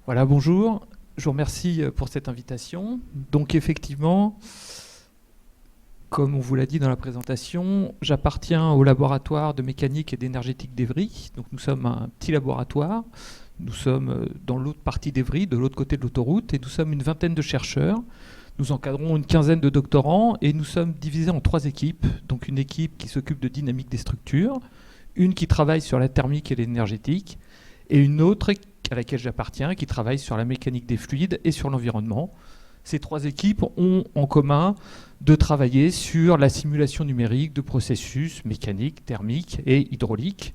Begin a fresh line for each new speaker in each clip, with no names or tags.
Voilà, bonjour. Je vous remercie pour cette invitation. Donc effectivement, comme on vous l'a dit dans la présentation, j'appartiens au laboratoire de mécanique et d'énergétique d'Evry. Donc nous sommes un petit laboratoire. Nous sommes dans l'autre partie d'Evry, de l'autre côté de l'autoroute, et nous sommes une vingtaine de chercheurs. Nous encadrons une quinzaine de doctorants et nous sommes divisés en 3 équipes. Donc une équipe qui s'occupe de dynamique des structures, une qui travaille sur la thermique et l'énergétique, et une autre à laquelle j'appartiens, qui travaille sur la mécanique des fluides et sur l'environnement. Ces 3 équipes ont en commun de travailler sur la simulation numérique de processus mécaniques, thermiques et hydrauliques.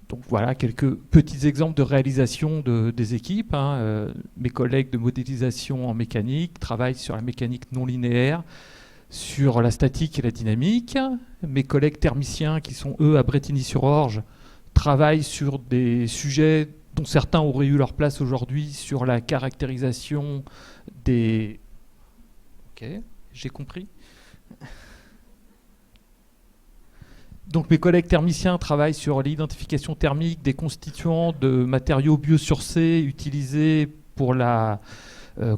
Donc voilà quelques petits exemples de réalisation des équipes. Mes collègues de modélisation en mécanique travaillent sur la mécanique non linéaire, sur la statique et la dynamique. Mes collègues thermiciens, qui sont eux à Brétigny-sur-Orge, travaillent sur des sujets dont certains auraient eu leur place aujourd'hui, sur la caractérisation des... Ok, j'ai compris. Donc mes collègues thermiciens travaillent sur l'identification thermique des constituants de matériaux biosourcés utilisés pour la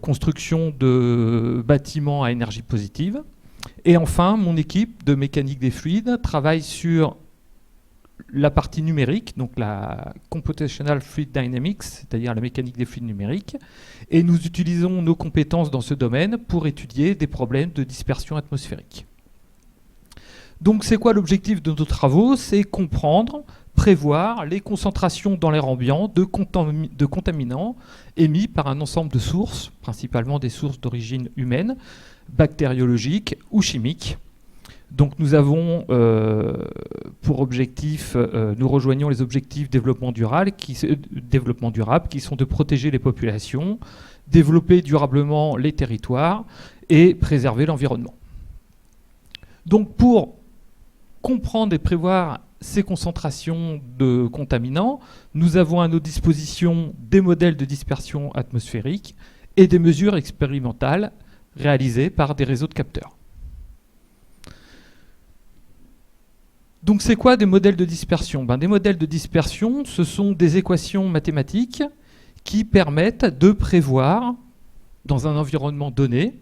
construction de bâtiments à énergie positive. Et enfin, mon équipe de mécanique des fluides travaille sur la partie numérique, donc la Computational Fluid Dynamics, c'est-à-dire la mécanique des fluides numériques, et nous utilisons nos compétences dans ce domaine pour étudier des problèmes de dispersion atmosphérique. Donc c'est quoi l'objectif de nos travaux? C'est comprendre, prévoir les concentrations dans l'air ambiant de contaminants émis par un ensemble de sources, principalement des sources d'origine humaine, bactériologique ou chimique. Donc nous avons pour objectif, nous rejoignons les objectifs développement durable qui sont de protéger les populations, développer durablement les territoires et préserver l'environnement. Donc pour comprendre et prévoir ces concentrations de contaminants, nous avons à nos dispositions des modèles de dispersion atmosphérique et des mesures expérimentales réalisées par des réseaux de capteurs. Donc c'est quoi des modèles de dispersion? Des modèles de dispersion, ce sont des équations mathématiques qui permettent de prévoir, dans un environnement donné,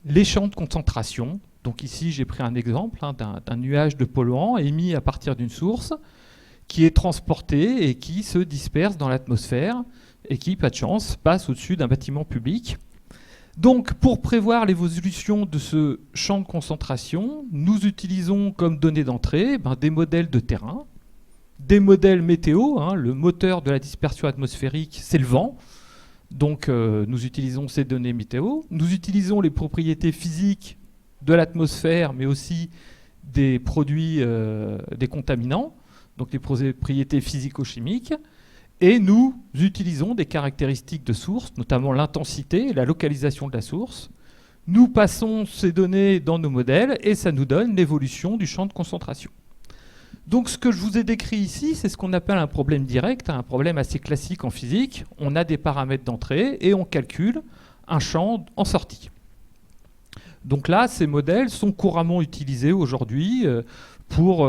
les champs de concentration. Donc ici, j'ai pris un exemple d'un nuage de polluants émis à partir d'une source qui est transporté et qui se disperse dans l'atmosphère et qui, pas de chance, passe au-dessus d'un bâtiment public. Donc, pour prévoir l'évolution de ce champ de concentration, nous utilisons comme données d'entrée des modèles de terrain, des modèles météo. Le moteur de la dispersion atmosphérique, c'est le vent. Donc, nous utilisons ces données météo. Nous utilisons les propriétés physiques de l'atmosphère, mais aussi des produits, des contaminants, donc les propriétés physico-chimiques. Et nous utilisons des caractéristiques de source, notamment l'intensité et la localisation de la source. Nous passons ces données dans nos modèles et ça nous donne l'évolution du champ de concentration. Donc ce que je vous ai décrit ici, c'est ce qu'on appelle un problème direct, un problème assez classique en physique. On a des paramètres d'entrée et on calcule un champ en sortie. Donc là, ces modèles sont couramment utilisés aujourd'hui pour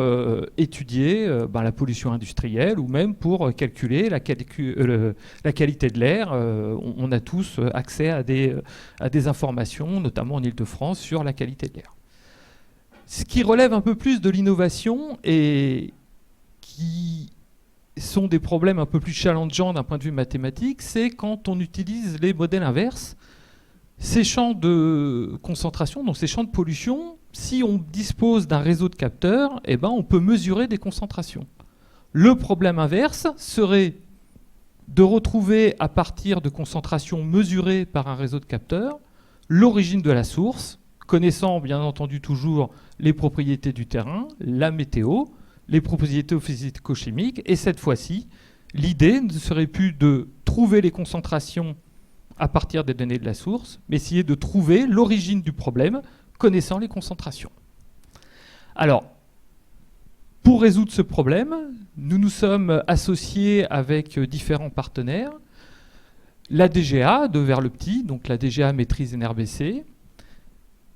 étudier la pollution industrielle ou même pour calculer la qualité de l'air. On a tous accès à des informations, notamment en Île-de-France, sur la qualité de l'air. Ce qui relève un peu plus de l'innovation et qui sont des problèmes un peu plus challengeants d'un point de vue mathématique, c'est quand on utilise les modèles inverses. Ces champs de concentration, donc ces champs de pollution, si on dispose d'un réseau de capteurs, on peut mesurer des concentrations. Le problème inverse serait de retrouver, à partir de concentrations mesurées par un réseau de capteurs, l'origine de la source, connaissant bien entendu toujours les propriétés du terrain, la météo, les propriétés physico-chimiques, et cette fois-ci, l'idée ne serait plus de trouver les concentrations à partir des données de la source, mais essayer de trouver l'origine du problème, connaissant les concentrations. Alors, pour résoudre ce problème, nous nous sommes associés avec différents partenaires. La DGA de Vers-le-Petit, donc la DGA maîtrise NRBC,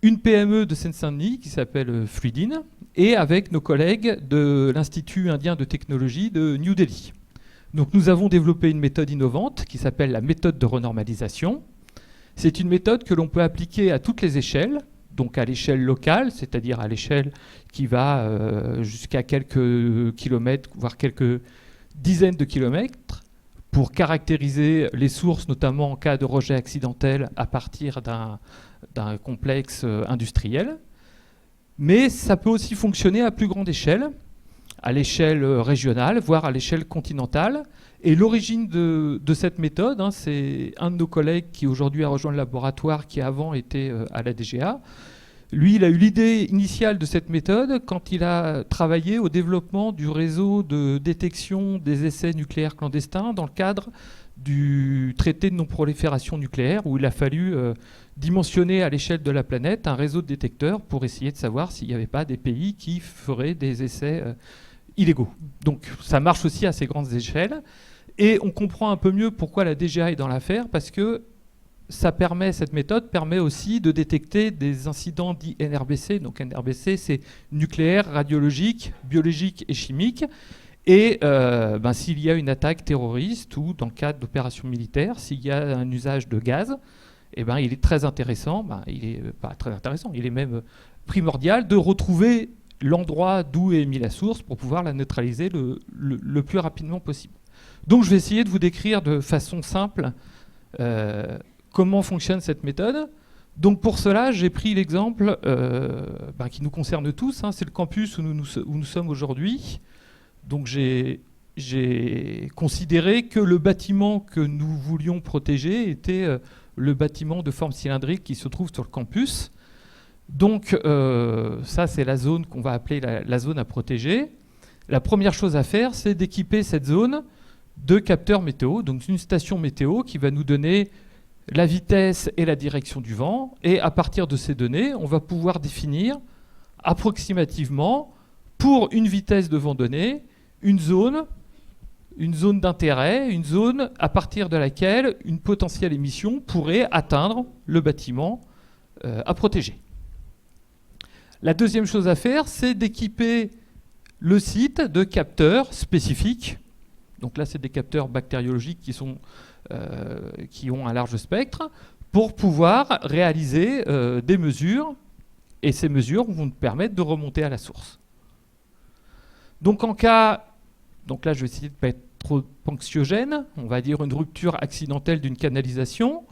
une PME de Seine-Saint-Denis qui s'appelle Fluidine, et avec nos collègues de l'Institut indien de technologie de New Delhi. Donc nous avons développé une méthode innovante qui s'appelle la méthode de renormalisation. C'est une méthode que l'on peut appliquer à toutes les échelles, donc à l'échelle locale, c'est-à-dire à l'échelle qui va jusqu'à quelques kilomètres, voire quelques dizaines de kilomètres, pour caractériser les sources, notamment en cas de rejet accidentel à partir d'un complexe industriel. Mais ça peut aussi fonctionner à plus grande échelle, à l'échelle régionale, voire à l'échelle continentale. Et l'origine de cette méthode, c'est un de nos collègues qui aujourd'hui a rejoint le laboratoire, qui avant était à la DGA. Lui, il a eu l'idée initiale de cette méthode quand il a travaillé au développement du réseau de détection des essais nucléaires clandestins dans le cadre du traité de non-prolifération nucléaire, où il a fallu dimensionner à l'échelle de la planète un réseau de détecteurs pour essayer de savoir s'il n'y avait pas des pays qui feraient des essais illégaux. Donc ça marche aussi à ces grandes échelles. Et on comprend un peu mieux pourquoi la DGA est dans l'affaire, parce que cette méthode permet aussi de détecter des incidents dits NRBC. Donc NRBC, c'est nucléaire, radiologique, biologique et chimique. Et s'il y a une attaque terroriste ou dans le cadre d'opérations militaires, s'il y a un usage de gaz, il est très intéressant, il est pas très intéressant, il est même primordial de retrouver l'endroit d'où est émise la source pour pouvoir la neutraliser le plus rapidement possible. Donc je vais essayer de vous décrire de façon simple comment fonctionne cette méthode. Donc pour cela, j'ai pris l'exemple qui nous concerne tous, c'est le campus où nous sommes aujourd'hui. Donc j'ai considéré que le bâtiment que nous voulions protéger était le bâtiment de forme cylindrique qui se trouve sur le campus. Donc ça, c'est la zone qu'on va appeler la zone à protéger. La première chose à faire, c'est d'équiper cette zone de capteurs météo, donc une station météo qui va nous donner la vitesse et la direction du vent. Et à partir de ces données, on va pouvoir définir approximativement, pour une vitesse de vent donnée, une zone d'intérêt, une zone à partir de laquelle une potentielle émission pourrait atteindre le bâtiment à protéger. La deuxième chose à faire, c'est d'équiper le site de capteurs spécifiques. Donc là, c'est des capteurs bactériologiques qui ont un large spectre pour pouvoir réaliser des mesures. Et ces mesures vont nous permettre de remonter à la source. Donc donc là, je vais essayer de ne pas être trop anxiogène. On va dire une rupture accidentelle d'une canalisation.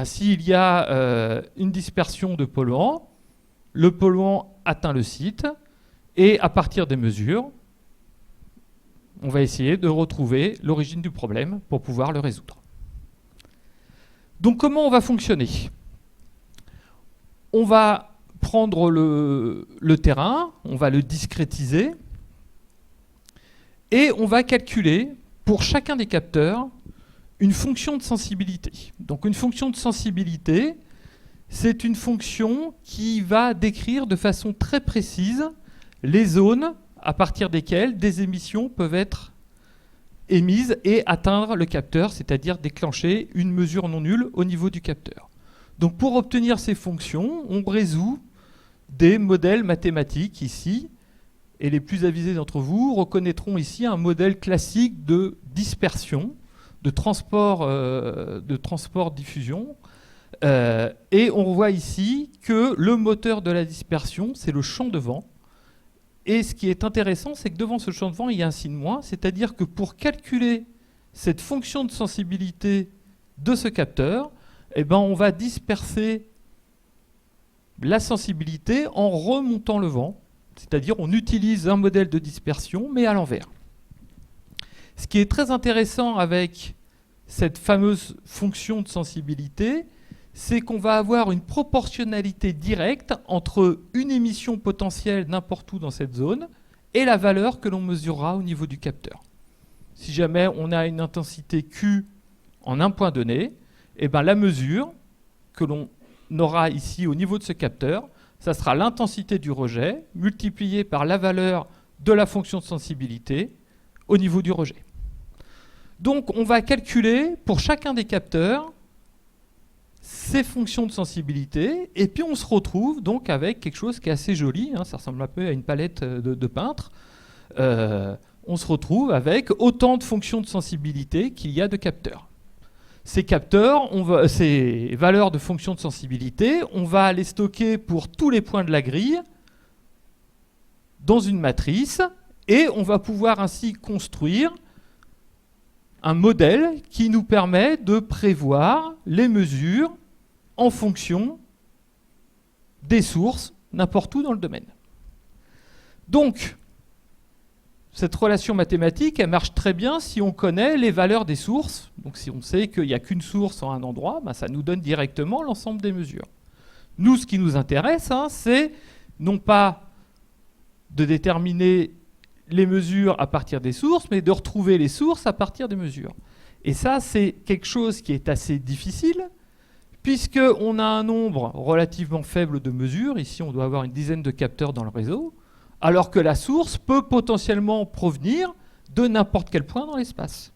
S'il y a une dispersion de polluants, le polluant atteint le site et à partir des mesures, on va essayer de retrouver l'origine du problème pour pouvoir le résoudre. Donc comment on va fonctionner ? On va prendre le terrain, on va le discrétiser et on va calculer pour chacun des capteurs une fonction de sensibilité. Donc une fonction de sensibilité, c'est une fonction qui va décrire de façon très précise les zones à partir desquelles des émissions peuvent être émises et atteindre le capteur, c'est-à-dire déclencher une mesure non nulle au niveau du capteur. Donc pour obtenir ces fonctions, on résout des modèles mathématiques ici, et les plus avisés d'entre vous reconnaîtront ici un modèle classique de dispersion, de transport-diffusion. Et on voit ici que le moteur de la dispersion, c'est le champ de vent. Et ce qui est intéressant, c'est que devant ce champ de vent, il y a un signe moins, c'est-à-dire que pour calculer cette fonction de sensibilité de ce capteur, on va disperser la sensibilité en remontant le vent, c'est-à-dire on utilise un modèle de dispersion, mais à l'envers. Ce qui est très intéressant avec cette fameuse fonction de sensibilité, c'est qu'on va avoir une proportionnalité directe entre une émission potentielle n'importe où dans cette zone et la valeur que l'on mesurera au niveau du capteur. Si jamais on a une intensité Q en un point donné, la mesure que l'on aura ici au niveau de ce capteur, ça sera l'intensité du rejet multipliée par la valeur de la fonction de sensibilité au niveau du rejet. Donc on va calculer pour chacun des capteurs ces fonctions de sensibilité, et puis on se retrouve donc avec quelque chose qui est assez joli, ça ressemble un peu à une palette de peintre. on se retrouve avec autant de fonctions de sensibilité qu'il y a de capteurs. Ces capteurs, ces valeurs de fonctions de sensibilité, on va les stocker pour tous les points de la grille dans une matrice et on va pouvoir ainsi construire un modèle qui nous permet de prévoir les mesures en fonction des sources n'importe où dans le domaine. Donc, cette relation mathématique, elle marche très bien si on connaît les valeurs des sources. Donc si on sait qu'il n'y a qu'une source en un endroit, ben ça nous donne directement l'ensemble des mesures. Nous, ce qui nous intéresse, c'est non pas de déterminer les mesures à partir des sources, mais de retrouver les sources à partir des mesures. Et ça, c'est quelque chose qui est assez difficile, puisqu'on a un nombre relativement faible de mesures. Ici, on doit avoir une dizaine de capteurs dans le réseau, alors que la source peut potentiellement provenir de n'importe quel point dans l'espace.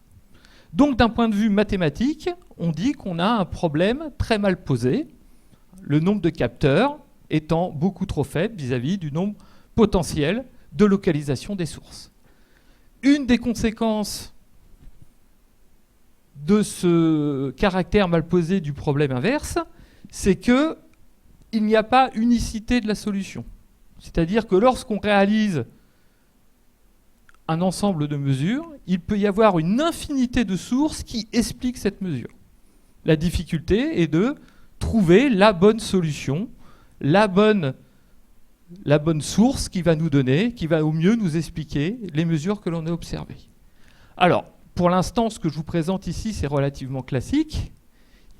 Donc, d'un point de vue mathématique, on dit qu'on a un problème très mal posé, le nombre de capteurs étant beaucoup trop faible vis-à-vis du nombre potentiel de localisation des sources. Une des conséquences de ce caractère mal posé du problème inverse, c'est qu'il n'y a pas unicité de la solution. C'est-à-dire que lorsqu'on réalise un ensemble de mesures, il peut y avoir une infinité de sources qui expliquent cette mesure. La difficulté est de trouver la bonne solution, la bonne source qui va nous donner, qui va au mieux nous expliquer les mesures que l'on a observées. Alors, pour l'instant, ce que je vous présente ici, c'est relativement classique.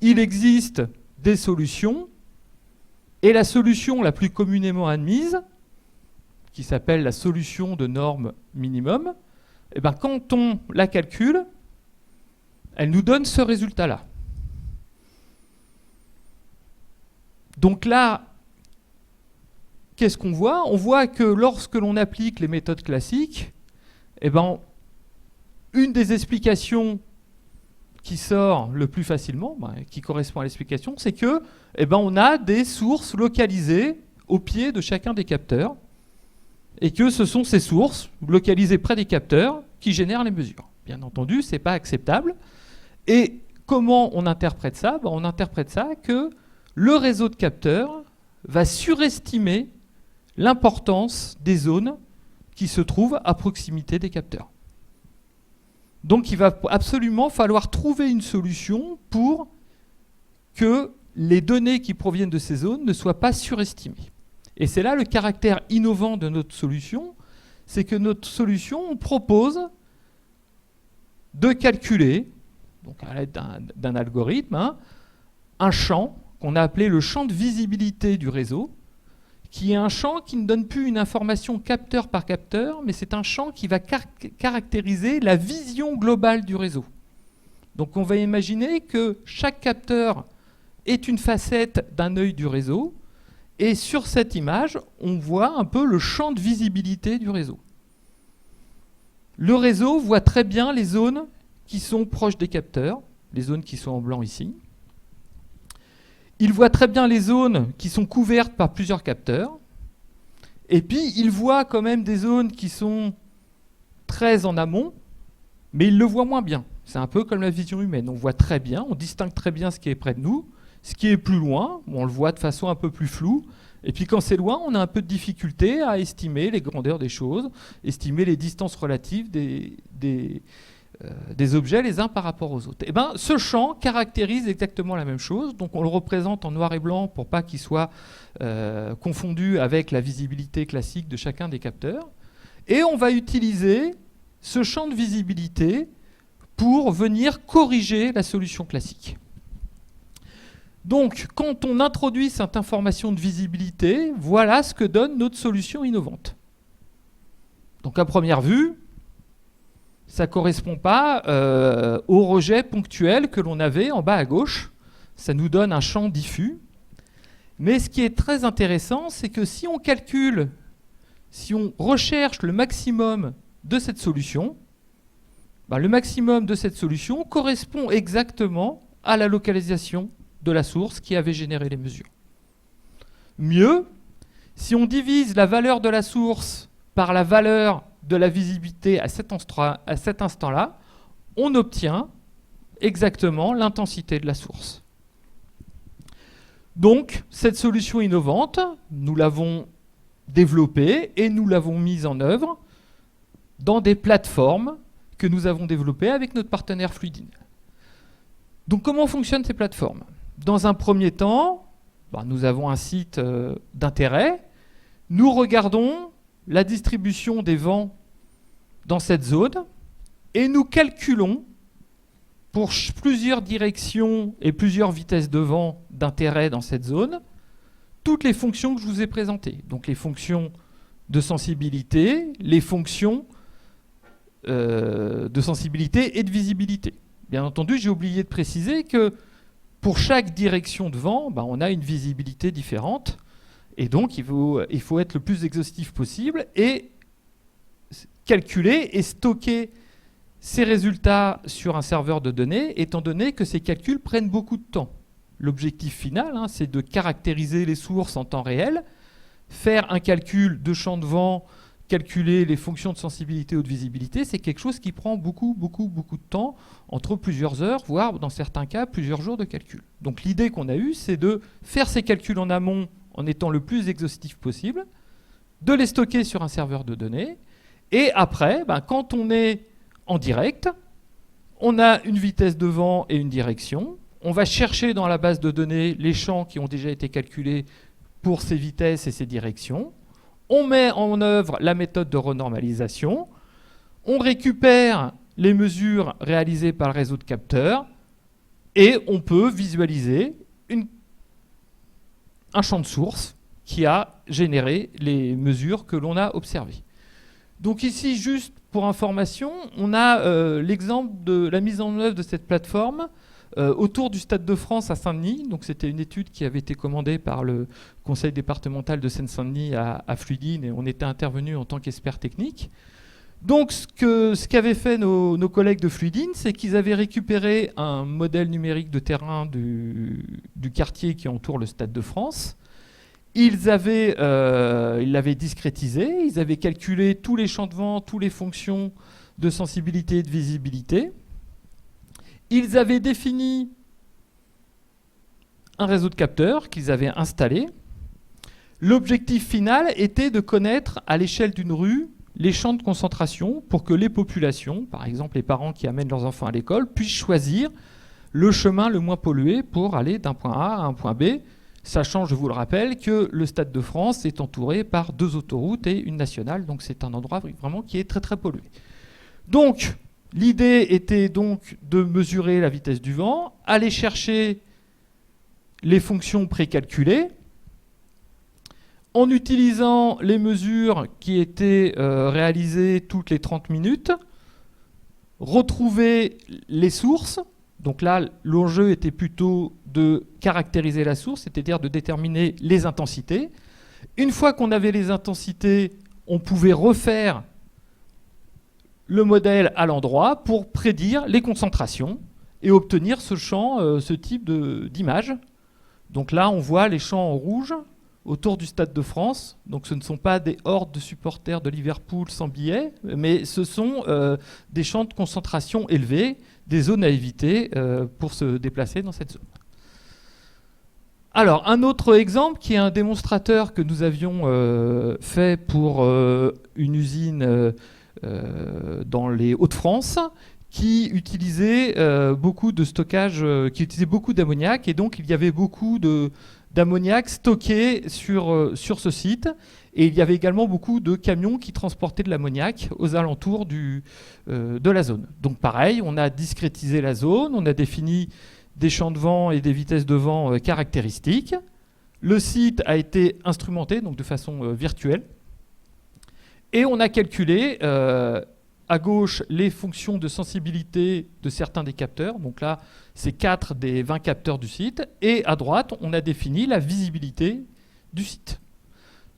Il existe des solutions, et la solution la plus communément admise, qui s'appelle la solution de norme minimum, eh ben, quand on la calcule, elle nous donne ce résultat-là. Donc là, qu'est-ce qu'on voit? On voit que lorsque l'on applique les méthodes classiques, eh ben, une des explications qui sort le plus facilement, qui correspond à l'explication, c'est que eh ben, on a des sources localisées au pied de chacun des capteurs et que ce sont ces sources localisées près des capteurs qui génèrent les mesures. Bien entendu, ce n'est pas acceptable. Et comment on interprète ça? On interprète ça que le réseau de capteurs va surestimer l'importance des zones qui se trouvent à proximité des capteurs. Donc il va absolument falloir trouver une solution pour que les données qui proviennent de ces zones ne soient pas surestimées. Et c'est là le caractère innovant de notre solution, c'est que notre solution, on propose de calculer, donc à l'aide d'un algorithme, un champ qu'on a appelé le champ de visibilité du réseau, qui est un champ qui ne donne plus une information capteur par capteur, mais c'est un champ qui va caractériser la vision globale du réseau. Donc on va imaginer que chaque capteur est une facette d'un œil du réseau, et sur cette image, on voit un peu le champ de visibilité du réseau. Le réseau voit très bien les zones qui sont proches des capteurs, les zones qui sont en blanc ici. Il voit très bien les zones qui sont couvertes par plusieurs capteurs. Et puis, il voit quand même des zones qui sont très en amont, mais il le voit moins bien. C'est un peu comme la vision humaine. On voit très bien, on distingue très bien ce qui est près de nous. Ce qui est plus loin, on le voit de façon un peu plus floue. Et puis quand c'est loin, on a un peu de difficulté à estimer les grandeurs des choses, estimer les distances relatives des objets les uns par rapport aux autres. Et ben, ce champ caractérise exactement la même chose. Donc on le représente en noir et blanc pour pas qu'il soit confondu avec la visibilité classique de chacun des capteurs. Et on va utiliser ce champ de visibilité pour venir corriger la solution classique. Donc, quand on introduit cette information de visibilité, voilà ce que donne notre solution innovante. Donc, à première vue, ça ne correspond pas au rejet ponctuel que l'on avait en bas à gauche. Ça nous donne un champ diffus. Mais ce qui est très intéressant, c'est que si on calcule, si on recherche le maximum de cette solution, le maximum de cette solution correspond exactement à la localisation de la source qui avait généré les mesures. Mieux, si on divise la valeur de la source par la valeur de la visibilité à cet instant-là, on obtient exactement l'intensité de la source. Donc, cette solution innovante, nous l'avons développée et nous l'avons mise en œuvre dans des plateformes que nous avons développées avec notre partenaire Fluidin. Donc, comment fonctionnent ces plateformes? Dans un premier temps, nous avons un site d'intérêt. Nous regardons la distribution des vents dans cette zone et nous calculons pour plusieurs directions et plusieurs vitesses de vent d'intérêt dans cette zone toutes les fonctions que je vous ai présentées. Donc les fonctions de sensibilité, les fonctions de sensibilité et de visibilité. Bien entendu, j'ai oublié de préciser que pour chaque direction de vent, on a une visibilité différente. Et donc, il faut être le plus exhaustif possible et calculer et stocker ces résultats sur un serveur de données, étant donné que ces calculs prennent beaucoup de temps. L'objectif final, c'est de caractériser les sources en temps réel, faire un calcul de champ de vent, calculer les fonctions de sensibilité ou de visibilité, c'est quelque chose qui prend beaucoup de temps, entre plusieurs heures, voire dans certains cas, plusieurs jours de calcul. Donc l'idée qu'on a eue, c'est de faire ces calculs en amont en étant le plus exhaustif possible, de les stocker sur un serveur de données, et après, quand on est en direct, on a une vitesse de vent et une direction, on va chercher dans la base de données les champs qui ont déjà été calculés pour ces vitesses et ces directions, on met en œuvre la méthode de renormalisation, on récupère les mesures réalisées par le réseau de capteurs, et on peut visualiser un champ de source qui a généré les mesures que l'on a observées. Donc ici, juste pour information, on a l'exemple de la mise en œuvre de cette plateforme autour du Stade de France à Saint-Denis. Donc c'était une étude qui avait été commandée par le conseil départemental de Seine-Saint-Denis à Fluidin, et on était intervenu en tant qu'expert technique. Donc ce qu'avaient fait nos collègues de Fluidin, c'est qu'ils avaient récupéré un modèle numérique de terrain du quartier qui entoure le Stade de France. Ils l'avaient discrétisé, ils avaient calculé tous les champs de vent, toutes les fonctions de sensibilité et de visibilité. Ils avaient défini un réseau de capteurs qu'ils avaient installé. L'objectif final était de connaître à l'échelle d'une rue les champs de concentration pour que les populations, par exemple les parents qui amènent leurs enfants à l'école, puissent choisir le chemin le moins pollué pour aller d'un point A à un point B, sachant, je vous le rappelle, que le Stade de France est entouré par 2 autoroutes et une nationale, donc c'est un endroit vraiment qui est très pollué. Donc, l'idée était donc de mesurer la vitesse du vent, aller chercher les fonctions précalculées, en utilisant les mesures qui étaient réalisées toutes les 30 minutes, retrouver les sources. Donc là, l'enjeu était plutôt de caractériser la source, c'est-à-dire de déterminer les intensités. Une fois qu'on avait les intensités, on pouvait refaire le modèle à l'endroit pour prédire les concentrations et obtenir ce champ, ce type d'image. Donc là, on voit les champs en rouge autour du Stade de France. Donc ce ne sont pas des hordes de supporters de Liverpool sans billets, mais ce sont des champs de concentration élevés, des zones à éviter pour se déplacer dans cette zone. Alors, un autre exemple qui est un démonstrateur que nous avions fait pour une usine dans les Hauts-de-France qui utilisait beaucoup de stockage, qui utilisait beaucoup d'ammoniac, et donc il y avait beaucoup d'ammoniac stocké sur ce site, et il y avait également beaucoup de camions qui transportaient de l'ammoniac aux alentours de la zone. Donc pareil, on a discrétisé la zone, on a défini des champs de vent et des vitesses de vent caractéristiques. Le site a été instrumenté, donc de façon virtuelle, et on a calculé à gauche les fonctions de sensibilité de certains des capteurs. Donc là, c'est 4 des 20 capteurs du site. Et à droite, on a défini la visibilité du site.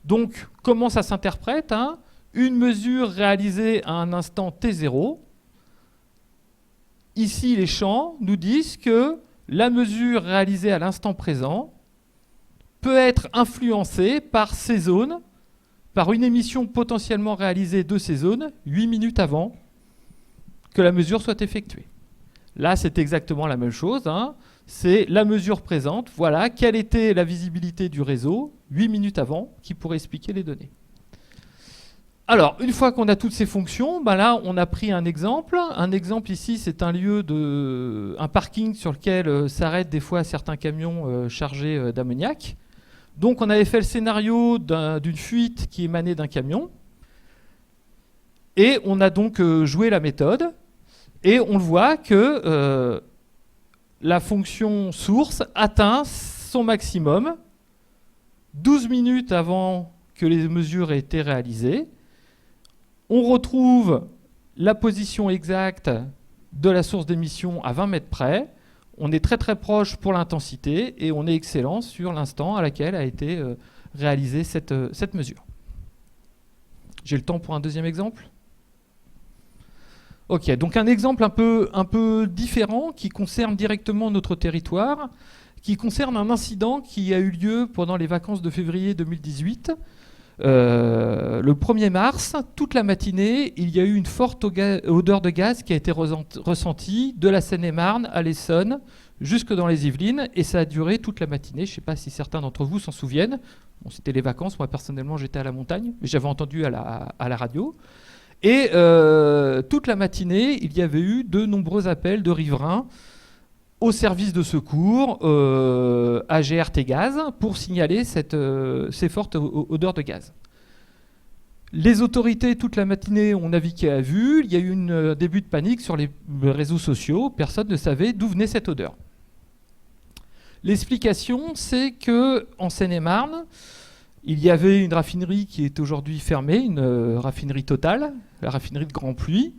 Donc, comment ça s'interprète, hein? Une mesure réalisée à un instant T0. Ici, les champs nous disent que la mesure réalisée à l'instant présent peut être influencée par ces zones par une émission potentiellement réalisée de ces zones 8 minutes avant que la mesure soit effectuée. Là, c'est exactement la même chose, hein. C'est la mesure présente. Voilà, quelle était la visibilité du réseau 8 minutes avant, qui pourrait expliquer les données. Alors, une fois qu'on a toutes ces fonctions, ben là, on a pris un exemple. Un exemple ici, c'est un un parking sur lequel s'arrêtent des fois certains camions chargés d'ammoniac. Donc, on avait fait le scénario d'une fuite qui émanait d'un camion. Et on a donc joué la méthode. Et on le voit que la fonction source atteint son maximum 12 minutes avant que les mesures aient été réalisées. On retrouve la position exacte de la source d'émission à 20 mètres près. On est très très proche pour l'intensité et on est excellent sur l'instant à laquelle a été réalisée cette mesure. J'ai le temps pour un deuxième exemple ? Ok, donc un exemple un peu différent qui concerne directement notre territoire, qui concerne un incident qui a eu lieu pendant les vacances de février 2018. Le 1er mars, toute la matinée, il y a eu une forte odeur de gaz qui a été ressentie de la Seine-et-Marne à l'Essonne jusque dans les Yvelines, et ça a duré toute la matinée. Je ne sais pas si certains d'entre vous s'en souviennent. Bon, c'était les vacances, moi personnellement j'étais à la montagne, mais j'avais entendu à la radio. Et toute la matinée, il y avait eu de nombreux appels de riverains au service de secours, à GRT Gaz, pour signaler ces fortes odeurs de gaz. Les autorités, toute la matinée, ont navigué à vue. Il y a eu un début de panique sur les réseaux sociaux. Personne ne savait d'où venait cette odeur. L'explication, c'est qu'en Seine-et-Marne, il y avait une raffinerie qui est aujourd'hui fermée, une raffinerie Total, la raffinerie de Grand Pluy.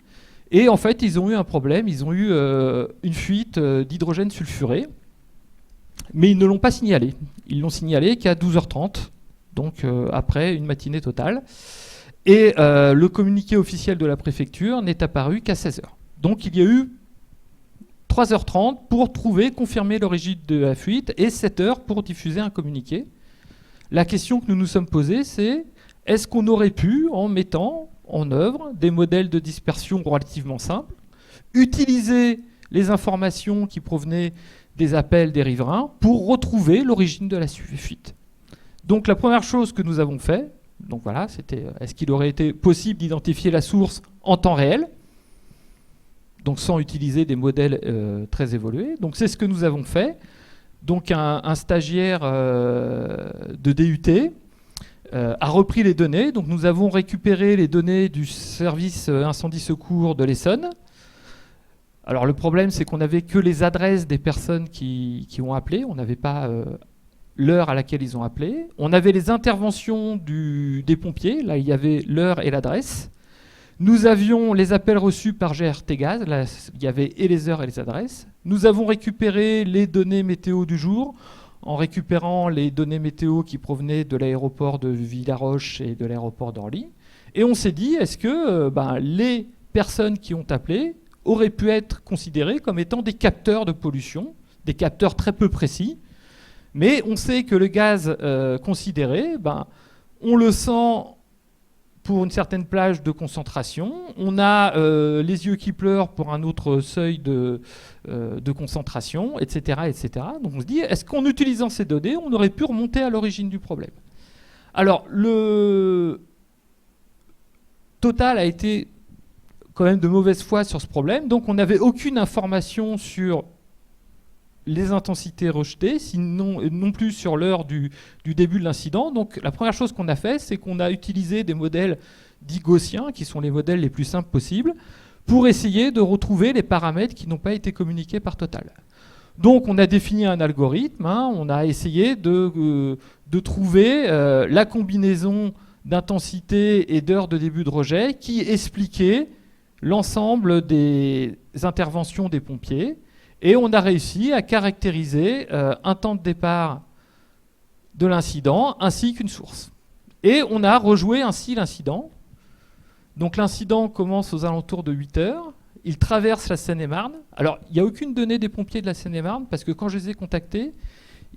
Et en fait, ils ont eu un problème, ils ont eu une fuite d'hydrogène sulfuré, mais ils ne l'ont pas signalé. Ils l'ont signalé qu'à 12h30, donc après une matinée totale. Et le communiqué officiel de la préfecture n'est apparu qu'à 16h. Donc il y a eu 3h30 pour confirmer l'origine de la fuite et 7h pour diffuser un communiqué. La question que nous nous sommes posée, c'est est-ce qu'on aurait pu, en mettant en œuvre des modèles de dispersion relativement simples, utiliser les informations qui provenaient des appels des riverains pour retrouver l'origine de la fuite. Donc la première chose que nous avons fait, donc voilà, c'était est-ce qu'il aurait été possible d'identifier la source en temps réel, donc sans utiliser des modèles très évolués. Donc c'est ce que nous avons fait. Donc un stagiaire de DUT a repris les données. Donc nous avons récupéré les données du service incendie secours de l'Essonne. Alors le problème, c'est qu'on n'avait que les adresses des personnes qui ont appelé. On n'avait pas l'heure à laquelle ils ont appelé. On avait les interventions des pompiers. Là, il y avait l'heure et l'adresse. Nous avions les appels reçus par GRT Gaz. Là, il y avait et les heures et les adresses. Nous avons récupéré les données météo du jour en récupérant les données météo qui provenaient de l'aéroport de Villaroche et de l'aéroport d'Orly. Et on s'est dit, est-ce que les personnes qui ont appelé auraient pu être considérées comme étant des capteurs de pollution, des capteurs très peu précis. Mais on sait que le gaz considéré, on le sent pour une certaine plage de concentration. On a les yeux qui pleurent pour un autre seuil de concentration, etc., etc. Donc on se dit, est-ce qu'en utilisant ces données, on aurait pu remonter à l'origine du problème ? Alors, le Total a été quand même de mauvaise foi sur ce problème, donc on n'avait aucune information sur les intensités rejetées, sinon non plus sur l'heure du début de l'incident. Donc la première chose qu'on a fait, c'est qu'on a utilisé des modèles dits gaussiens, qui sont les modèles les plus simples possibles, pour essayer de retrouver les paramètres qui n'ont pas été communiqués par Total. Donc on a défini un algorithme, on a essayé de trouver la combinaison d'intensité et d'heure de début de rejet qui expliquait l'ensemble des interventions des pompiers. Et on a réussi à caractériser un temps de départ de l'incident ainsi qu'une source. Et on a rejoué ainsi l'incident. Donc l'incident commence aux alentours de 8h. Il traverse la Seine-et-Marne. Alors, il n'y a aucune donnée des pompiers de la Seine-et-Marne parce que quand je les ai contactés,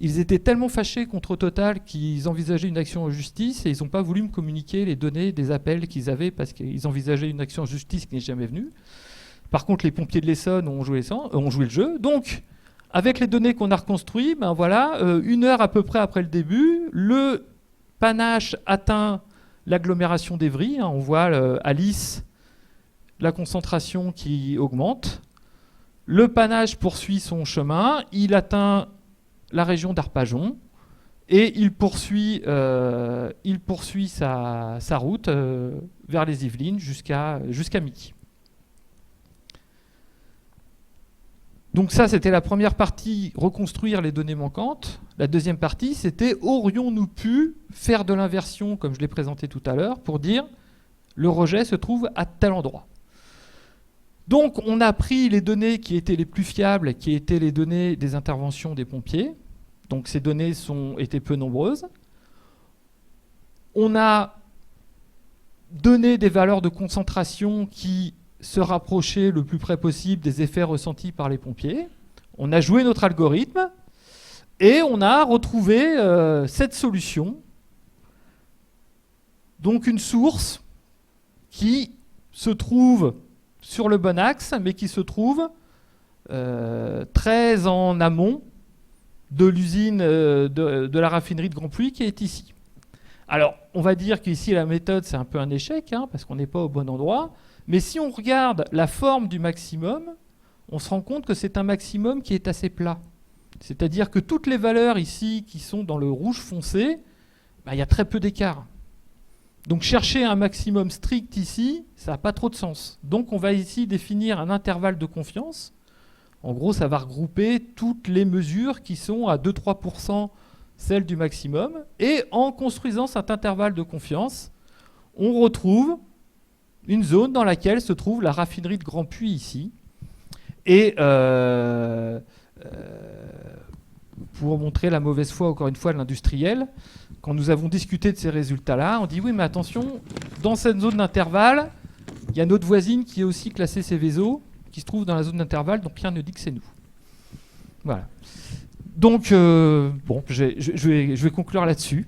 Ils étaient tellement fâchés contre Total qu'ils envisageaient une action en justice et ils n'ont pas voulu me communiquer les données des appels qu'ils avaient parce qu'ils envisageaient une action en justice qui n'est jamais venue. Par contre, les pompiers de l'Essonne ont joué le jeu. Donc, avec les données qu'on a reconstruites, ben voilà, 1 heure à peu près après le début, le panache atteint l'agglomération d'Evry. On voit à Lys la concentration qui augmente. Le panache poursuit son chemin. Il atteint la région d'Arpajon et il poursuit sa route vers les Yvelines jusqu'à Miquy. Donc ça, c'était la première partie, reconstruire les données manquantes. La deuxième partie, c'était aurions-nous pu faire de l'inversion, comme je l'ai présenté tout à l'heure, pour dire le rejet se trouve à tel endroit. Donc on a pris les données qui étaient les plus fiables, qui étaient les données des interventions des pompiers. Donc ces données étaient peu nombreuses. On a donné des valeurs de concentration qui se rapprochaient le plus près possible des effets ressentis par les pompiers. On a joué notre algorithme et on a retrouvé cette solution. Donc une source qui se trouve sur le bon axe, mais qui se trouve très en amont de l'usine de la raffinerie de Grand Puy qui est ici. Alors, on va dire qu'ici, la méthode, c'est un peu un échec, parce qu'on n'est pas au bon endroit. Mais si on regarde la forme du maximum, on se rend compte que c'est un maximum qui est assez plat. C'est-à-dire que toutes les valeurs ici qui sont dans le rouge foncé, il y a très peu d'écart. Donc chercher un maximum strict ici, ça n'a pas trop de sens. Donc on va ici définir un intervalle de confiance. En gros, ça va regrouper toutes les mesures qui sont à 2-3% celles du maximum. Et en construisant cet intervalle de confiance, on retrouve une zone dans laquelle se trouve la raffinerie de Grand Puy ici. Et pour montrer la mauvaise foi, encore une fois, de l'industriel, quand nous avons discuté de ces résultats-là, on dit oui, mais attention, dans cette zone d'intervalle, il y a notre voisine qui est aussi classée Céveso, qui se trouve dans la zone d'intervalle, donc Pierre nous dit que c'est nous. Voilà. Donc, bon, je vais conclure là-dessus.